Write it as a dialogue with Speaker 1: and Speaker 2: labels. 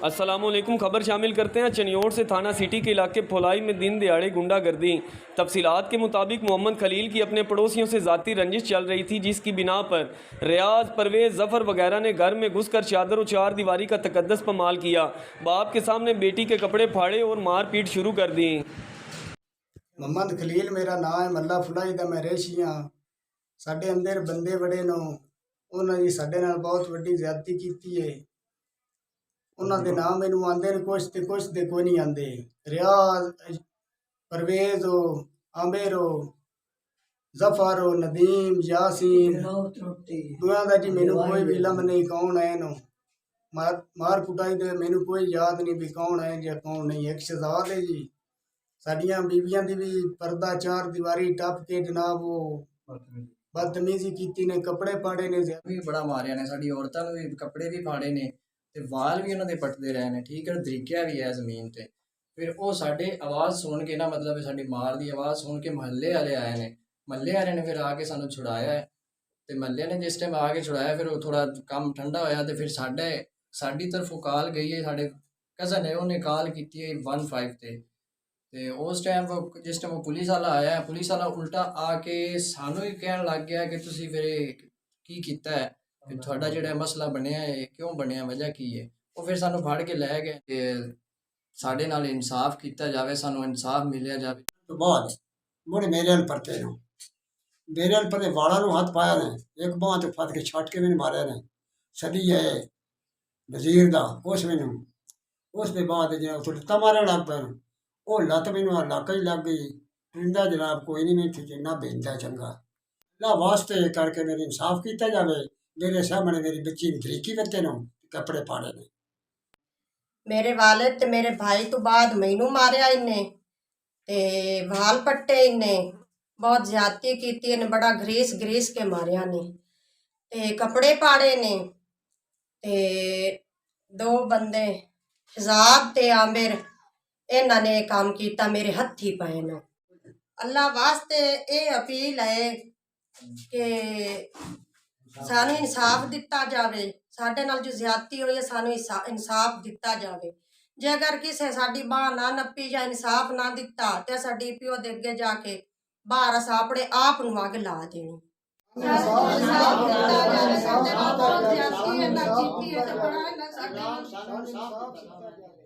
Speaker 1: अस्सलामुअलैकुम। खबर शामिल करते हैं चनियोड़ से। थाना सिटी के इलाके फोलाई में दिन दिहाड़े गुंडागर्दी। तफसीलात के मुताबिक मोहम्मद खलील की अपने पड़ोसियों से ज़ाती रंजिश चल रही थी, जिसकी बिना पर रियाज, परवेज़, ज़फ़र वगैरह ने घर में घुसकर चादर और चार दीवारी का तकद्दस पमाल किया। बाप के सामने बेटी के कपड़े फाड़े और मारपीट शुरू कर दी।
Speaker 2: मोहम्मद खलील मेरा नाम है, मल्ला फुलाई दा मैं रेशी हाँ। साडे अंदर बंदे बड़े नो, उन्होंने जी साडे नाल बहुत वड्डी ज़्यादती कीती है। उन्होंने दे नाम मैनू आंदे ने, कुछ दे कोई नहीं आंदे। रियाज, परवेज हो, आमिर हो, जफर हो, नदीम, यासीन, दुआ दा जी मैनू कोई भी लम नहीं कौन है नो। मार कुटाई दे मैनू कोई याद नहीं भी कौन है या कौन नहीं। एक शहजाद है जी, साडियां बीबियां दी भी पर्दा चार दीवारी टप के जनाब वो बदतमीजी कीती ने, कपड़े पाड़े ने,
Speaker 3: भी बड़ा मारिया ने, साडी औरतां नूं भी कपड़े भी फाड़े ने ते वाल भी उन्हां दे पटदे रहे ने, ठीक है, दरीकिया भी है जमीन ते। फिर वो साडे आवाज़ सुन के ना, मतलब साडी मार दी आवाज़ सुन के महल्ले वाले आए ने। महल्ले वाले ने फिर आके सानू छुड़ाया है ते महल्ले ने जिस टाइम आके छुड़ाया फिर वो थोड़ा कम ठंडा होया ते फिर साडी तरफों कॉल गई है, साडे कज़न है उन्हें कॉल की है 15 ते उस टाइम जिस टाइम वो पुलिस वाला आया, पुलिस वाला उल्टा आके सानू ही कहन लग गया कि तुसी फिर की कीता है, फिर थोड़ा जिहड़ा मसला बनया है क्यों बनया, वजह की है। वो फिर सानू फड़ के लै गए कि साडे नाल इंसाफ किया जाए, सानू इंसाफ मिलिया जाए।
Speaker 4: तो बाद मुड़े मेरे अल परते ने, मेरे अल परते वाला नूं हाथ पाया ने, एक बांह ते फट के छट के मैंने मारे ने। सदी है वजीर दा उस मैनू, उस दे बाद जो लत्तां मारन लग पे, वो लत्त मैनू लाक ही लग गई। परिंदा जनाब कोई नहीं, मैं जिन्ना बेनता चंगा अल्लाह वास्ते करके मेरे इंसाफ किया जाए। मेरे सामने मेरी बच्ची तरीकी करते नो, कपड़े पाड़े ने।
Speaker 5: मेरे वालिद ते मेरे भाई तो बाद मैनू मारिया इन्हें ते वाल पट्टे, इन्हें बहुत ज्यादती की, इन्हें बड़ा घरीस के मारिया ने ते कपड़े पाड़े ने ते दो बंदे हिजाब ते आमिर इन्हां ने काम किया, मेरे हत्थी पाए ने। अल्लाह वास्ते ये अपील है कि सानू इंसाफ दिता जाए, साडे नाल जो ज्यादती हुई है सानू इंसाफ दिता जाए। जे अगर किसी साडी बांह ना नप्पी या इंसाफ ना दिता तो साडी प्यो दे अगे जाके बाहर अस अपने आप नूं अग ला देनी। इंसाफ